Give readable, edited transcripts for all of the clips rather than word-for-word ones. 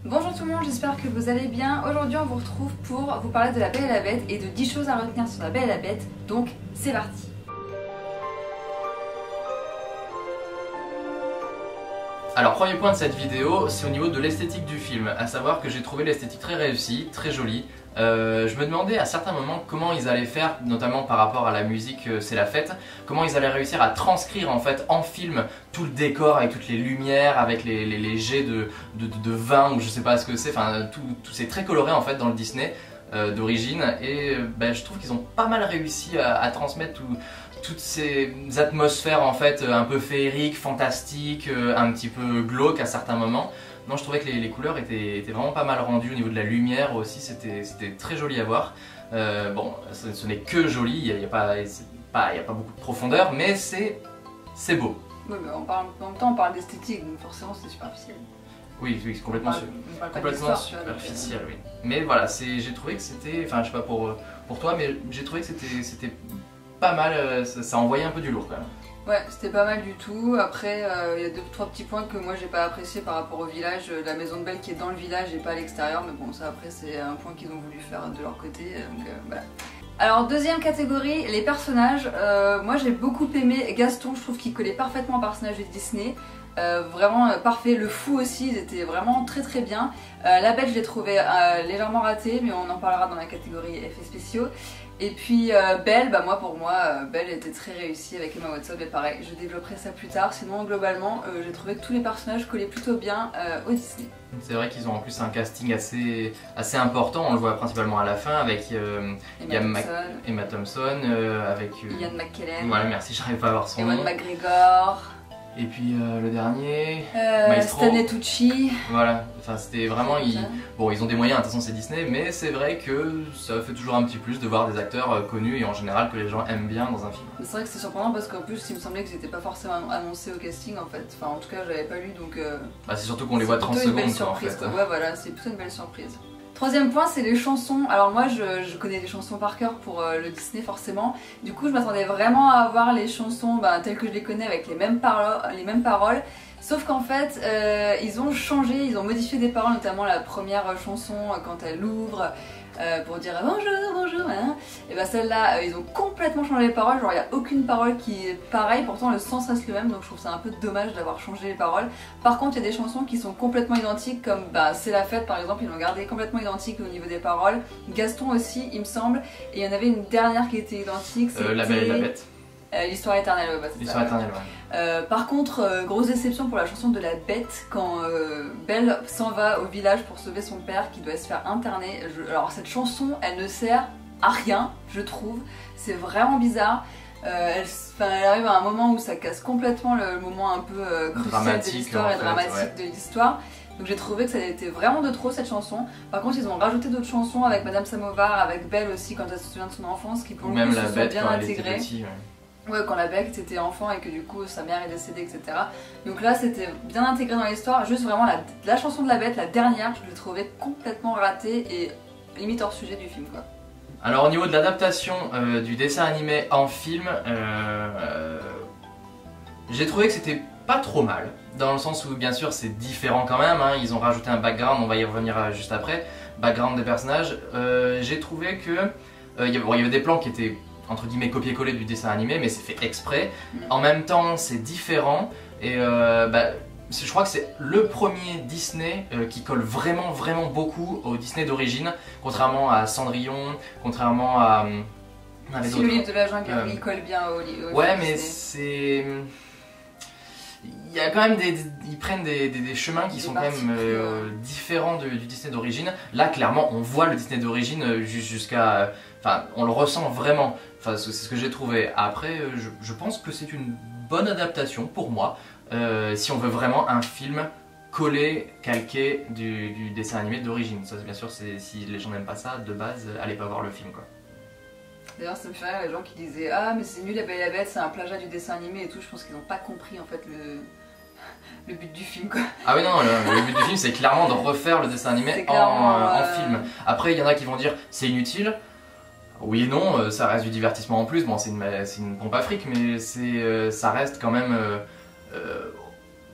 Bonjour tout le monde, j'espère que vous allez bien. Aujourd'hui on vous retrouve pour vous parler de La Belle et la Bête et de 10 choses à retenir sur La Belle et la Bête, donc c'est parti. Alors premier point de cette vidéo, c'est au niveau de l'esthétique du film, à savoir que j'ai trouvé l'esthétique très réussie, très jolie. Je me demandais à certains moments comment ils allaient faire, notamment par rapport à la musique C'est la fête, comment ils allaient réussir à transcrire en fait en film tout le décor avec toutes les lumières, avec les jets de vin ou je sais pas ce que c'est, enfin tout c'est très coloré en fait dans le Disney d'origine et je trouve qu'ils ont pas mal réussi à transmettre toutes ces atmosphères en fait un peu féeriques, fantastiques, un petit peu glauques à certains moments. Non, je trouvais que les couleurs étaient vraiment pas mal rendues au niveau de la lumière aussi, c'était très joli à voir. Bon, ce n'est que joli, il n'y a pas beaucoup de profondeur, mais c'est beau. Oui, mais en même temps on parle d'esthétique, donc forcément c'est superficiel. Oui, c'est complètement superficiel, oui. Mais voilà, j'ai trouvé que c'était, enfin je sais pas pour toi, mais j'ai trouvé que c'était pas mal, ça envoyait un peu du lourd quand même. Ouais, c'était pas mal du tout. Après, il y a 2-3 petits points que moi j'ai pas apprécié par rapport au village. La maison de Belle qui est dans le village et pas à l'extérieur, mais bon, ça après c'est un point qu'ils ont voulu faire de leur côté, donc voilà. Alors deuxième catégorie, les personnages. Moi j'ai beaucoup aimé Gaston, je trouve qu'il collait parfaitement au personnage de Disney. Vraiment parfait, le fou aussi, ils étaient vraiment très bien. La Belle je l'ai trouvé légèrement ratée, mais on en parlera dans la catégorie effets spéciaux. Et puis Belle, pour moi, Belle était très réussie avec Emma Watson, mais pareil, je développerai ça plus tard. Sinon globalement, j'ai trouvé que tous les personnages collaient plutto bien au Disney. C'est vrai qu'ils ont en plus un casting assez important, on le voit principalement à la fin avec Emma Thompson, avec Ian McKellen. Voilà, merci, j'arrive pas à voir son nom. Ewan McGregor. Et puis le dernier, Stanley Tucci. Voilà, enfin c'était vraiment, bon ils ont des moyens, de toute façon c'est Disney, mais c'est vrai que ça fait toujours un petit plus de voir des acteurs connus et en général que les gens aiment bien dans un film. C'est vrai que c'est surprenant parce qu'en plus il me semblait que c'était pas forcément annoncé au casting en fait, enfin en tout cas j'avais pas lu donc... c'est surtout qu'on les voit 30 secondes quoi, en fait. Ouais voilà, c'est plutôt une belle surprise. Troisième point, c'est les chansons. Alors moi je connais les chansons par cœur pour le Disney forcément. Du coup je m'attendais vraiment à avoir les chansons telles que je les connais avec les mêmes paroles. Sauf qu'en fait ils ont changé, ils ont modifié des paroles, notamment la première chanson quand elle ouvre pour dire bonjour, hein. Et celle-là ils ont complètement changé les paroles, genre il n'y a aucune parole qui est pareille, pourtant le sens reste le même, donc je trouve ça un peu dommage d'avoir changé les paroles. Par contre il y a des chansons qui sont complètement identiques, comme C'est la fête par exemple, ils l'ont gardé complètement identique au niveau des paroles. Gaston aussi il me semble, et il y en avait une dernière qui était identique, c'était La Belle et la Bête. L'histoire éternelle, L'histoire éternelle, ouais. Par contre, grosse déception pour la chanson de la Bête quand Belle s'en va au village pour sauver son père qui doit se faire interner. Alors cette chanson, elle ne sert à rien, je trouve. C'est vraiment bizarre. Elle arrive à un moment où ça casse complètement le moment un peu crucial de l'histoire et dramatique de l'histoire. Donc j'ai trouvé que ça était vraiment de trop cette chanson. Par contre ils ont rajouté d'autres chansons avec Madame Samovar, avec Belle aussi quand elle se souvient de son enfance, qui pour le coup se sont bien intégrées. Ouais, quand la Bête était enfant et que du coup sa mère est décédée, etc. Donc là c'était bien intégré dans l'histoire, juste vraiment la chanson de la Bête, la dernière, je l'ai trouvée complètement ratée et limite hors sujet du film quoi. Alors au niveau de l'adaptation du dessin animé en film, j'ai trouvé que c'était pas trop mal, dans le sens où bien sûr c'est différent quand même, hein, ils ont rajouté un background, on va y revenir juste après, background des personnages. J'ai trouvé que il y avait des plans qui étaient entre guillemets copier-coller du dessin animé, mais c'est fait exprès. En même temps c'est différent et je crois que c'est le premier Disney qui colle vraiment beaucoup au Disney d'origine, contrairement à Cendrillon, contrairement à si le livre de la jungle il colle bien au ouais mais c'est... Il y a quand même ils prennent des chemins qui sont quand même différents du Disney d'origine. Là clairement on voit le Disney d'origine jusqu'à... Enfin on le ressent vraiment, enfin, c'est ce que j'ai trouvé. Après je pense que c'est une bonne adaptation pour moi, si on veut vraiment un film collé, calqué du dessin animé d'origine. Ça bien sûr si les gens n'aiment pas ça, de base allez pas voir le film quoi. D'ailleurs ça me fait rire les gens qui disaient ah mais c'est nul La Belle et la Bête, c'est un plagiat du dessin animé et tout, je pense qu'ils n'ont pas compris en fait le but du film quoi. Ah oui non, le but du film c'est clairement de refaire le dessin animé en film. Après il y en a qui vont dire c'est inutile. Oui et non, ça reste du divertissement en plus, bon c'est une pompe à fric mais ça reste quand même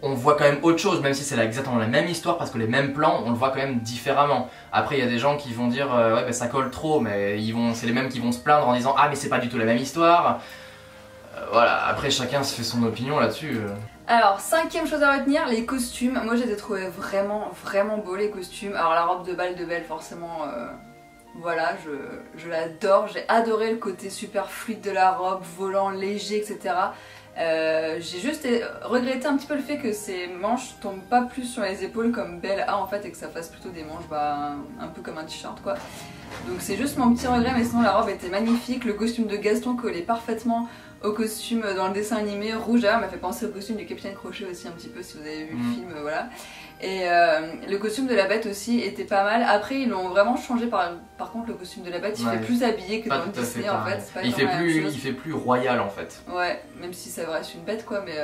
on voit quand même autre chose, même si c'est exactement la même histoire, parce que les mêmes plans, on le voit quand même différemment. Après, il y a des gens qui vont dire ouais, bah, ça colle trop, mais c'est les mêmes qui vont se plaindre en disant ah, mais c'est pas du tout la même histoire. Voilà, après, chacun se fait son opinion là-dessus. Alors, 5e chose à retenir, les costumes. Moi, j'ai trouvé vraiment, vraiment beaux les costumes. Alors, la robe de bal de Belle, forcément, voilà, je l'adore. J'ai adoré le côté super fluide de la robe, volant, léger, etc. J'ai juste regretté un petit peu le fait que ces manches tombent pas plus sur les épaules comme Belle a en fait et que ça fasse plutôt des manches un peu comme un t-shirt quoi. Donc c'est juste mon petit regret, mais sinon la robe était magnifique. Le costume de Gaston collait parfaitement au costume dans le dessin animé. Rouge m'a fait penser au costume du Capitaine Crochet aussi un petit peu si vous avez vu le film, voilà. Et le costume de la Bête aussi était pas mal. Après ils l'ont vraiment changé par contre le costume de la Bête il fait plus habillé que dans le Disney en fait. Il fait plus royal en fait. Ouais, même si ça reste une bête quoi, mais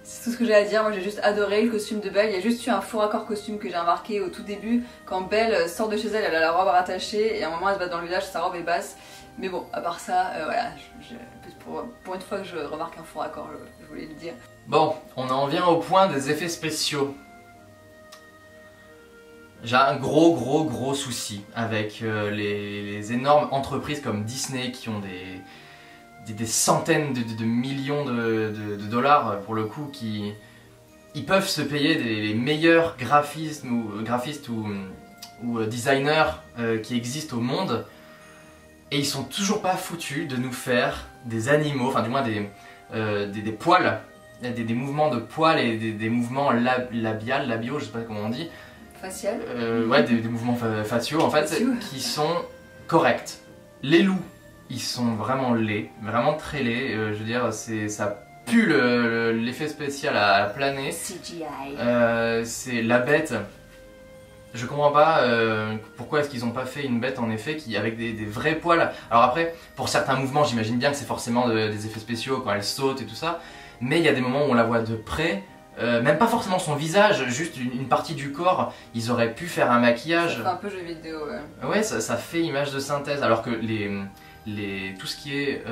c'est tout ce que j'ai à dire. Moi j'ai juste adoré le costume de Belle. Il y a juste eu un faux raccord costume que j'ai remarqué au tout début. Quand Belle sort de chez elle, elle a la robe rattachée et à un moment elle se bat dans le village, sa robe est basse. Mais bon, à part ça, voilà, pour une fois que je remarque un faux raccord, je voulais le dire. Bon, on en vient au point des effets spéciaux. J'ai un gros souci avec les énormes entreprises comme Disney qui ont des centaines de millions de dollars pour le coup, ils peuvent se payer les meilleurs graphistes ou designers qui existent au monde et ils sont toujours pas foutus de nous faire des animaux, enfin du moins des poils, des mouvements de poils et des mouvements labiaux, je sais pas comment on dit. Facial. Ouais, des mouvements faciaux en fait, qui sont corrects. Les loups, ils sont vraiment laids, vraiment très laids. Je veux dire, ça pue l'effet spécial à planer. CGI. C'est la bête. Je comprends pas pourquoi est-ce qu'ils ont pas fait une bête en effet avec des vrais poils. Alors après, pour certains mouvements, j'imagine bien que c'est forcément des effets spéciaux quand elle saute et tout ça. Mais il y a des moments où on la voit de près. Même pas forcément son visage, juste une partie du corps, ils auraient pu faire un maquillage. Ça fait un peu jeu vidéo, ouais. Ouais, ça fait image de synthèse, alors que tout ce qui est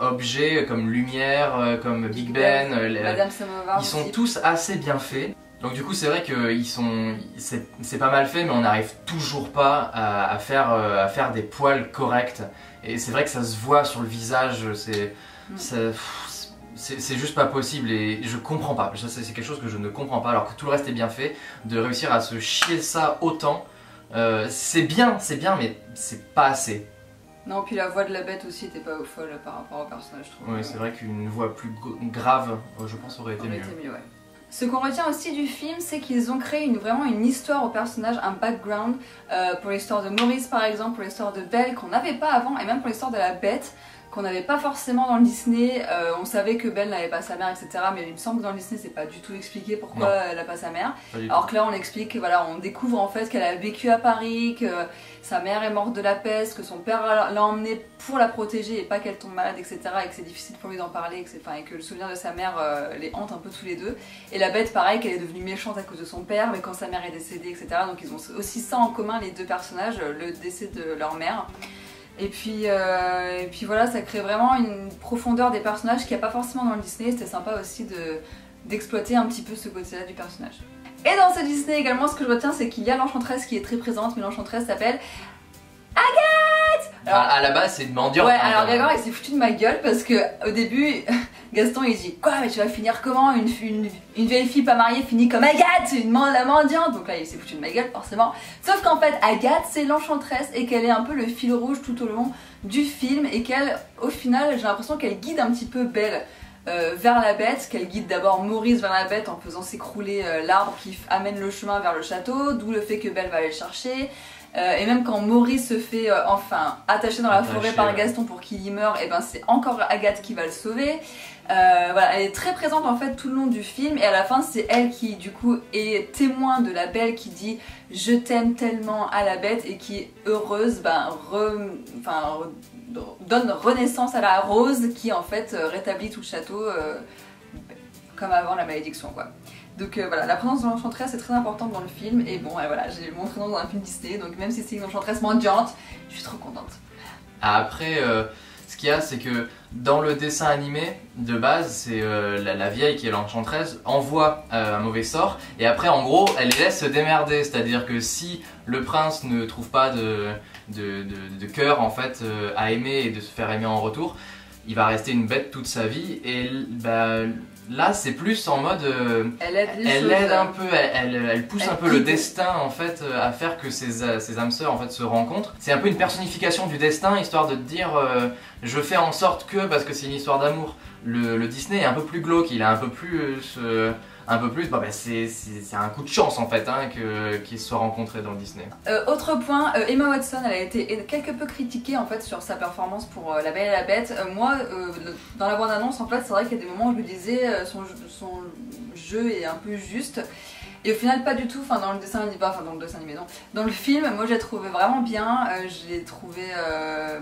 objets comme lumière, comme Big Ben, Madame Samovar ils sont tous assez bien faits. Donc du coup c'est vrai que c'est pas mal fait, mais on n'arrive toujours pas à faire des poils corrects. Et c'est vrai que ça se voit sur le visage, c'est juste pas possible et je comprends pas. C'est quelque chose que je ne comprends pas alors que tout le reste est bien fait. De réussir à se chier ça autant, c'est bien mais c'est pas assez. Non, puis la voix de la bête aussi était pas folle par rapport au personnage, je trouve. Oui, c'est vrai qu'une voix plus grave, je pense, aurait été mieux. Ouais. Ce qu'on retient aussi du film, c'est qu'ils ont créé vraiment une histoire au personnage, un background pour l'histoire de Maurice par exemple, pour l'histoire de Belle qu'on n'avait pas avant et même pour l'histoire de la bête qu'on n'avait pas forcément dans le Disney. On savait que Belle n'avait pas sa mère, etc. Mais il me semble que dans le Disney, c'est pas du tout expliqué pourquoi elle n'a pas sa mère. Alors que là, on explique que voilà, on découvre en fait qu'elle a vécu à Paris, que sa mère est morte de la peste, que son père l'a emmenée pour la protéger et pas qu'elle tombe malade, etc. Et que c'est difficile pour lui d'en parler, et que le souvenir de sa mère les hante un peu tous les deux. Et la bête, pareil, qu'elle est devenue méchante à cause de son père, mais quand sa mère est décédée, etc. Donc ils ont aussi ça en commun, les deux personnages, le décès de leur mère. Et puis voilà, ça crée vraiment une profondeur des personnages qu'il n'y a pas forcément dans le Disney. C'était sympa aussi d'exploiter un petit peu ce côté-là du personnage. Et dans ce Disney également, ce que je retiens, c'est qu'il y a l'Enchanteresse qui est très présente, mais l'Enchanteresse s'appelle Agathe. Alors, à la base, c'est une mendiante. Ouais, alors Grégoire il s'est foutu de ma gueule parce que au début, Gaston il dit quoi, mais tu vas finir comment, une vieille fille pas mariée finit comme Agathe, la mendiante. Donc là il s'est foutu de ma gueule forcément. Sauf qu'en fait Agathe c'est l'Enchanteresse et qu'elle est un peu le fil rouge tout au long du film et qu'elle, au final, j'ai l'impression qu'elle guide un petit peu Belle vers la bête, qu'elle guide d'abord Maurice vers la bête en faisant s'écrouler l'arbre qui amène le chemin vers le château, d'où le fait que Belle va aller le chercher. Et même quand Maurice se fait enfin attacher dans la forêt par Gaston pour qu'il y meure, et ben c'est encore Agathe qui va le sauver. Voilà, elle est très présente en fait tout le long du film et à la fin c'est elle qui du coup est témoin de la Belle qui dit je t'aime tellement à la bête et qui est heureuse, donne renaissance à la Rose qui en fait rétablit tout le château comme avant la malédiction quoi. Donc voilà, la présence de l'Enchanteresse est très importante dans le film et bon voilà, j'ai mon prénom dans un film Disney donc même si c'est une Enchanteresse mendiante, je suis trop contente. Après, ce qu'il y a c'est que Dans le dessin animé de base, c'est la vieille qui est l'enchanteresse envoie un mauvais sort et après en gros elle les laisse se démerder, c'est-à-dire que si le prince ne trouve pas de cœur en fait à aimer et de se faire aimer en retour, il va rester une bête toute sa vie et bah, là c'est plus en mode elle aide un peu, elle pousse un peu le destin en fait à faire que ses âmes sœurs en fait se rencontrent. C'est un peu une personnification du destin histoire de te dire je fais en sorte que, parce que c'est une histoire d'amour. Le Disney est un peu plus glauque, il a un peu plus bah, c'est un coup de chance en fait hein, qu'ils se soient rencontrés dans le Disney. Autre point, Emma Watson elle a été quelque peu critiquée en fait sur sa performance pour La Belle et la Bête. Moi dans la bande annonce en fait c'est vrai qu'il y a des moments où je me disais son jeu est un peu juste. Et au final pas du tout, enfin dans le dessin animé, non. Dans le film, moi j'ai trouvé vraiment bien, j'ai trouvé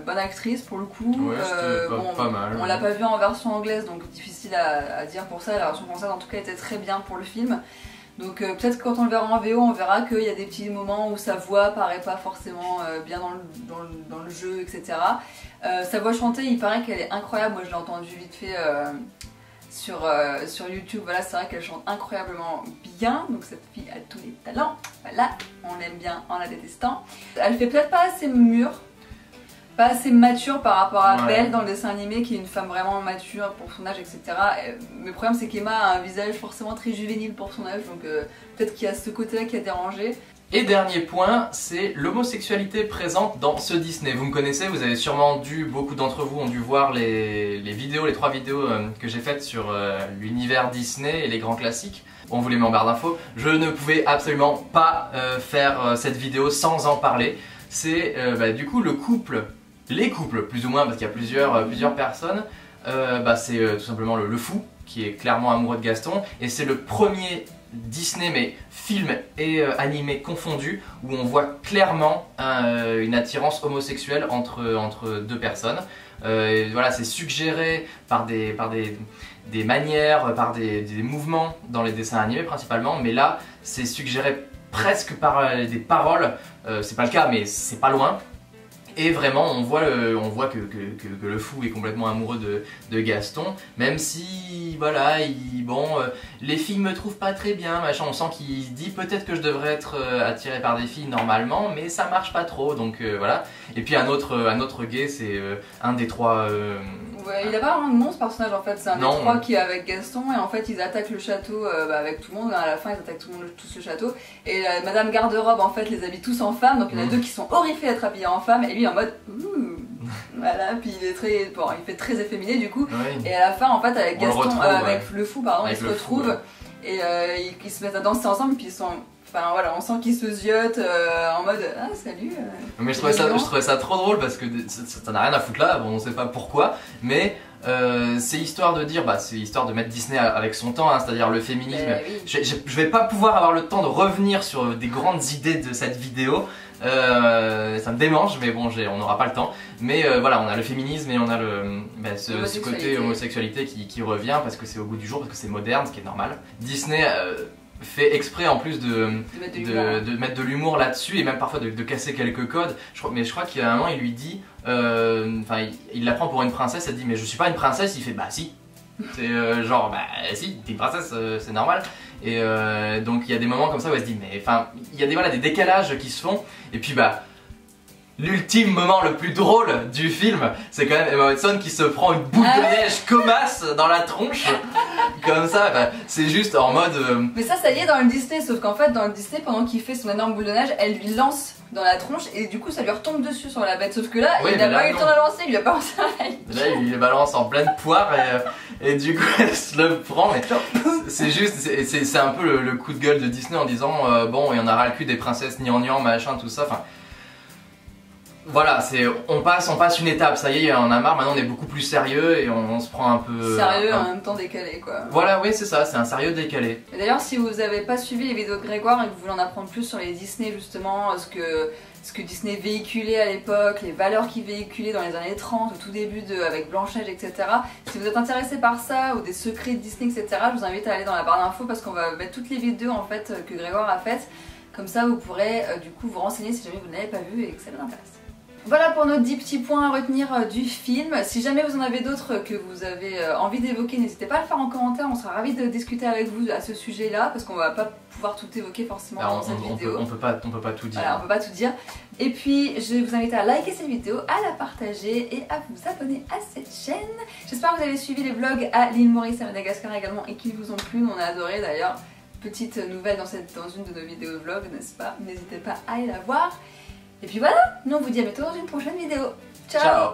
bonne actrice pour le coup. Ouais, c'était pas mal. On l'a pas vu en version anglaise donc difficile à dire pour ça, la version française en tout cas était très bien pour le film. Donc peut-être que quand on le verra en VO, on verra qu'il y a des petits moments où sa voix paraît pas forcément bien dans le jeu, etc. Sa voix chantée, il paraît qu'elle est incroyable, moi je l'ai entendue vite fait sur YouTube, voilà, c'est vrai qu'elle chante incroyablement bien, donc cette fille a tous les talents, voilà, on l'aime bien en la détestant. Elle fait peut-être pas assez mûre, pas assez mature par rapport à Belle dans le dessin animé qui est une femme vraiment mature pour son âge, etc. Mais le problème c'est qu'Emma a un visage forcément très juvénile pour son âge, donc peut-être qu'il y a ce côté-là qui a dérangé. Et dernier point, c'est l'homosexualité présente dans ce Disney. Vous me connaissez, vous avez sûrement beaucoup d'entre vous ont dû voir les 3 vidéos que j'ai faites sur l'univers Disney et les grands classiques. On vous les met en barre d'infos. Je ne pouvais absolument pas faire cette vidéo sans en parler. C'est du coup les couples plus ou moins, parce qu'il y a plusieurs personnes. C'est tout simplement le fou qui est clairement amoureux de Gaston et c'est le premier Disney, mais film et animé confondus, où on voit clairement une attirance homosexuelle entre deux personnes. Voilà, c'est suggéré par des manières, par des mouvements dans les dessins animés principalement, mais là c'est suggéré presque par des paroles, c'est pas le cas mais c'est pas loin. Et vraiment on voit que le fou est complètement amoureux de Gaston, même si voilà, les filles me trouvent pas très bien, machin, on sent qu'il se dit peut-être que je devrais être attiré par des filles normalement, mais ça marche pas trop, donc voilà. Et puis un autre gay, c'est un des 3... Ouais, il a pas vraiment de nom ce personnage en fait, c'est un des 3 qui est avec Gaston et en fait ils attaquent le château avec tout le monde, à la fin ils attaquent tous le château et Madame Garde-Robe en fait les habille tous en femme, donc il y en a 2 qui sont horrifiés d'être habillés en femme et lui en mode voilà, puis il est il fait très efféminé du coup et à la fin en fait avec Gaston, avec le fou pardon, ils se retrouvent et ils se mettent à danser ensemble puis ils sont... Enfin voilà, on sent qu'ils se ziotent en mode ah salut. Mais je trouvais ça trop drôle parce que ça n'a rien à foutre là, bon, on sait pas pourquoi, mais c'est histoire de dire, c'est histoire de mettre Disney avec son temps, hein, c'est-à-dire le féminisme. Oui. Je vais pas pouvoir avoir le temps de revenir sur des grandes idées de cette vidéo, ça me démange, mais bon, on n'aura pas le temps. Mais voilà, on a le féminisme et on a ce côté homosexualité qui revient parce que c'est au goût du jour, parce que c'est moderne, ce qui est normal. Disney fait exprès en plus de mettre de l'humour là-dessus et même parfois de casser quelques codes. Mais je crois qu'il y a un moment il lui dit, il la prend pour une princesse, elle dit mais je suis pas une princesse, il fait bah si. C'est genre bah si, t'es une princesse, c'est normal. Et donc il y a des moments comme ça où elle se dit mais enfin il y a des décalages qui se font et puis l'ultime moment le plus drôle du film, c'est quand même Emma Watson qui se prend une boule de neige commasse dans la tronche, comme ça, c'est juste en mode... Mais ça y est dans le Disney, sauf qu'en fait dans le Disney, pendant qu'il fait son énorme boule de neige, elle lui lance dans la tronche et du coup ça lui retombe dessus sur la bête, sauf que là, il n'a pas eu le temps de lancer, il lui a pas lancé un like. Là il les balance en pleine poire et du coup elle se le prend, mais c'est juste, c'est un peu le coup de gueule de Disney en disant bon, il y en a ras le cul des princesses gnangnan, machin, tout ça, enfin... Voilà, on passe une étape, ça y est, on a marre, maintenant on est beaucoup plus sérieux et on se prend un peu... Sérieux en même temps décalé quoi. Voilà, oui c'est ça, c'est un sérieux décalé. Et d'ailleurs si vous n'avez pas suivi les vidéos de Grégoire et que vous voulez en apprendre plus sur les Disney justement, ce que Disney véhiculait à l'époque, les valeurs qu'il véhiculait dans les années 30, au tout début avec Blanche-Neige, etc. Si vous êtes intéressé par ça ou des secrets de Disney, etc., je vous invite à aller dans la barre d'infos parce qu'on va mettre toutes les vidéos en fait que Grégoire a faites. Comme ça vous pourrez du coup vous renseigner si jamais vous ne l'avez pas vu et que ça vous intéresse. Voilà pour nos 10 petits points à retenir du film. Si jamais vous en avez d'autres que vous avez envie d'évoquer, n'hésitez pas à le faire en commentaire, on sera ravis de discuter avec vous à ce sujet-là, parce qu'on va pas pouvoir tout évoquer forcément dans cette vidéo. On peut pas tout dire. Voilà, on peut pas tout dire. Et puis je vais vous inviter à liker cette vidéo, à la partager et à vous abonner à cette chaîne. J'espère que vous avez suivi les vlogs à l'île Maurice et à Madagascar également et qu'ils vous ont plu, on a adoré d'ailleurs. Petite nouvelle dans une de nos vidéos vlogs, n'est-ce pas? N'hésitez pas à aller la voir. Et puis voilà, nous on vous dit à bientôt dans une prochaine vidéo. Ciao, Ciao.